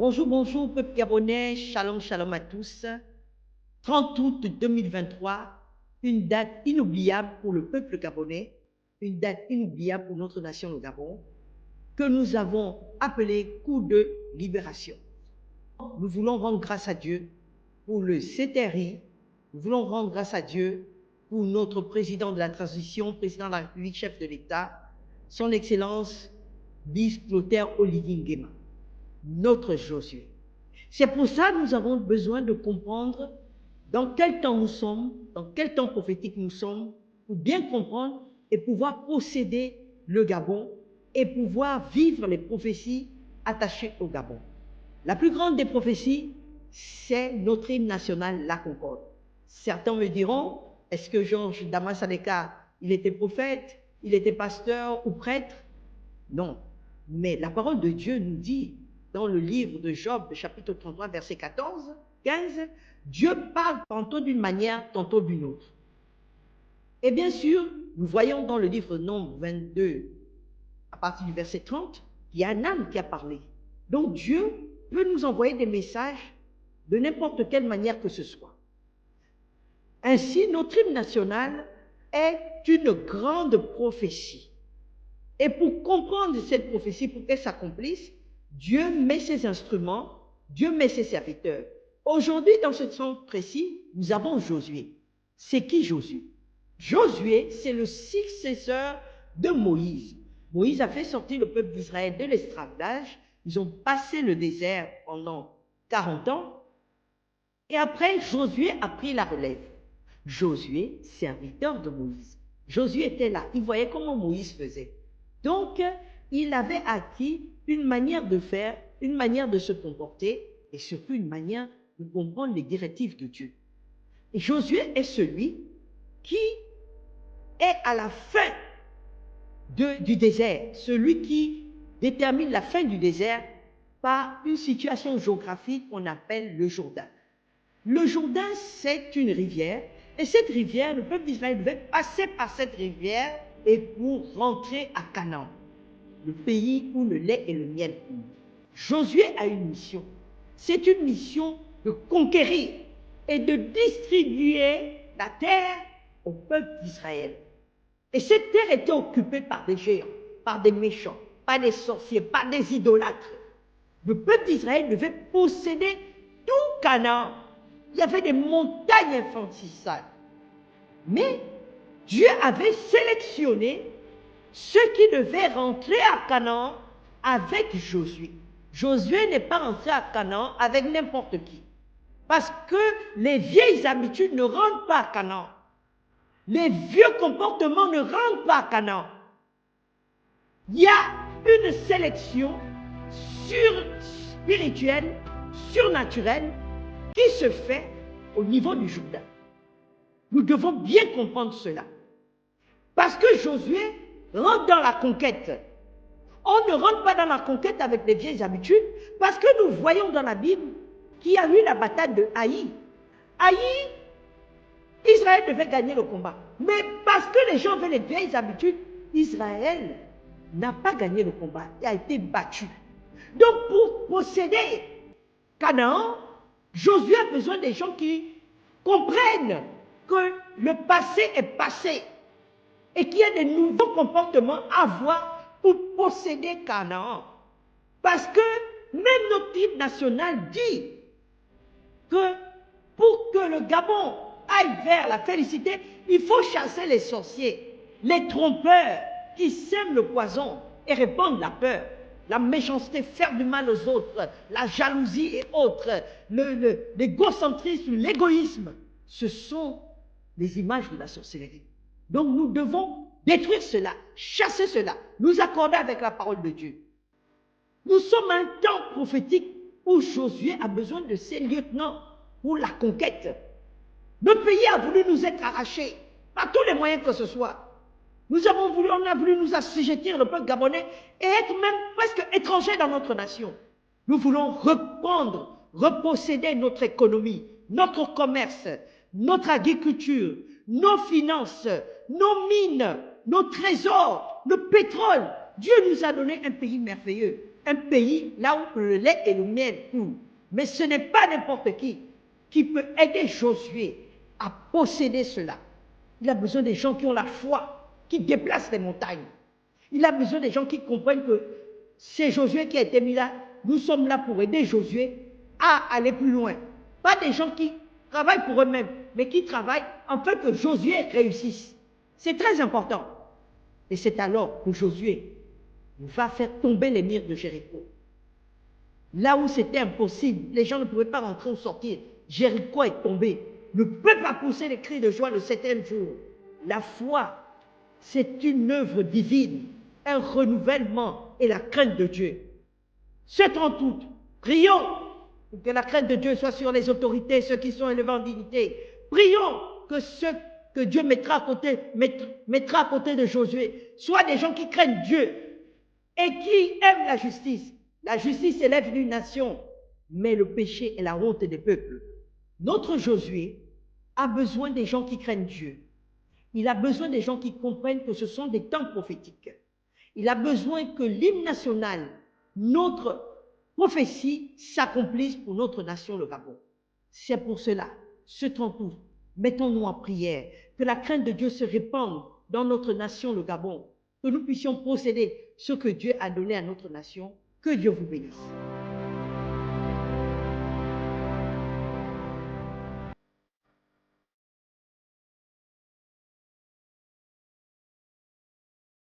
Bonjour, bonjour, peuple gabonais, shalom, shalom à tous. 30 août 2023, une date inoubliable pour le peuple gabonais, une date inoubliable pour notre nation, le Gabon, que nous avons appelée coup de libération. Nous voulons rendre grâce à Dieu pour le CTRI, nous voulons rendre grâce à Dieu pour notre président de la transition, président de la République, chef de l'État, son Excellence, Bis Clotaire Olivier Nguema, notre Josué. C'est pour ça que nous avons besoin de comprendre dans quel temps nous sommes, dans quel temps prophétique nous sommes, pour bien comprendre et pouvoir posséder le Gabon et pouvoir vivre les prophéties attachées au Gabon. La plus grande des prophéties, c'est notre hymne national, la Concorde. Certains me diront, est-ce que Georges Damas Saleka, il était prophète, il était pasteur ou prêtre? Non. Mais la parole de Dieu nous dit, dans le livre de Job, chapitre 33, verset 14, 15, Dieu parle tantôt d'une manière, tantôt d'une autre. Et bien sûr, nous voyons dans le livre Nombre 22, à partir du verset 30, qu'il y a un âme qui a parlé. Donc Dieu peut nous envoyer des messages de n'importe quelle manière que ce soit. Ainsi, notre hymne national est une grande prophétie. Et pour comprendre cette prophétie, pour qu'elle s'accomplisse, Dieu met ses instruments, Dieu met ses serviteurs. Aujourd'hui, dans ce sens précis, nous avons Josué. C'est qui Josué? Josué, c'est le successeur de Moïse. Moïse a fait sortir le peuple d'Israël de l'esclavage. Ils ont passé le désert pendant 40 ans. Et après, Josué a pris la relève. Josué, serviteur de Moïse. Josué était là. Il voyait comment Moïse faisait. Donc, il avait acquis une manière de faire, une manière de se comporter et surtout une manière de comprendre les directives de Dieu. Et Josué est celui qui est à la fin du désert, celui qui détermine la fin du désert par une situation géographique qu'on appelle le Jourdain. Le Jourdain, c'est une rivière, et cette rivière, le peuple d'Israël devait passer par cette rivière et pour rentrer à Canaan, le pays où le lait et le miel coulent. Josué a une mission. C'est une mission de conquérir et de distribuer la terre au peuple d'Israël. Et cette terre était occupée par des géants, par des méchants, par des sorciers, par des idolâtres. Le peuple d'Israël devait posséder tout Canaan. Il y avait des montagnes infanticides. Mais Dieu avait sélectionné ceux qui devaient rentrer à Canaan avec Josué. Josué n'est pas rentré à Canaan avec n'importe qui. Parce que les vieilles habitudes ne rentrent pas à Canaan. Les vieux comportements ne rentrent pas à Canaan. Il y a une sélection spirituelle, surnaturelle, qui se fait au niveau du Jourdain. Nous devons bien comprendre cela. Parce que Josué rentre dans la conquête. On ne rentre pas dans la conquête avec les vieilles habitudes, parce que nous voyons dans la Bible qu'il y a eu la bataille de Haï. Haï, Israël devait gagner le combat. Mais parce que les gens avaient les vieilles habitudes, Israël n'a pas gagné le combat. Il a été battu. Donc pour posséder Canaan, Josué a besoin des gens qui comprennent que le passé est passé et qu'il y a des nouveaux comportements à avoir pour posséder Canaan. Parce que même notre hymne national dit que pour que le Gabon aille vers la félicité, il faut chasser les sorciers, les trompeurs qui sèment le poison et répandent la peur, la méchanceté, faire du mal aux autres, la jalousie et autres, l'égocentrisme, l'égoïsme. Ce sont les images de la sorcellerie. Donc nous devons détruire cela, chasser cela, nous accorder avec la parole de Dieu. Nous sommes à un temps prophétique où Josué a besoin de ses lieutenants pour la conquête. Notre pays a voulu nous être arrachés par tous les moyens que ce soit. On a voulu nous assujettir, le peuple gabonais, et être même presque étrangers dans notre nation. Nous voulons reprendre, reposséder notre économie, notre commerce, notre agriculture, nos finances, nos mines, nos trésors, le pétrole. Dieu nous a donné un pays merveilleux. un pays là où le lait et le miel coulent. Mais ce n'est pas n'importe qui peut aider Josué à posséder cela. Il a besoin des gens qui ont la foi, qui déplacent les montagnes. Il a besoin des gens qui comprennent que c'est Josué qui a été mis là. Nous sommes là pour aider Josué à aller plus loin. Pas des gens qui travaillent pour eux-mêmes, mais qui travaillent afin que Josué réussisse. C'est très important. Et c'est alors que Josué va faire tomber les murs de Jéricho. Là où c'était impossible, les gens ne pouvaient pas rentrer ou sortir. Jéricho est tombé. Le peuple a poussé les cris de joie le 7e jour. La foi, c'est une œuvre divine, un renouvellement et la crainte de Dieu. Ce 30 août, prions pour que la crainte de Dieu soit sur les autorités, ceux qui sont élevés en dignité. Prions que ceux que Dieu mettra à côté de Josué soient des gens qui craignent Dieu et qui aiment la justice. La justice élève une nation, mais le péché est la honte des peuples. Notre Josué a besoin des gens qui craignent Dieu. Il a besoin des gens qui comprennent que ce sont des temps prophétiques. Il a besoin que l'hymne national, notre prophétie, s'accomplisse pour notre nation, le Gabon. C'est pour cela, ce 30 août, mettons-nous en prière, que la crainte de Dieu se répande dans notre nation, le Gabon, que nous puissions posséder ce que Dieu a donné à notre nation. Que Dieu vous bénisse.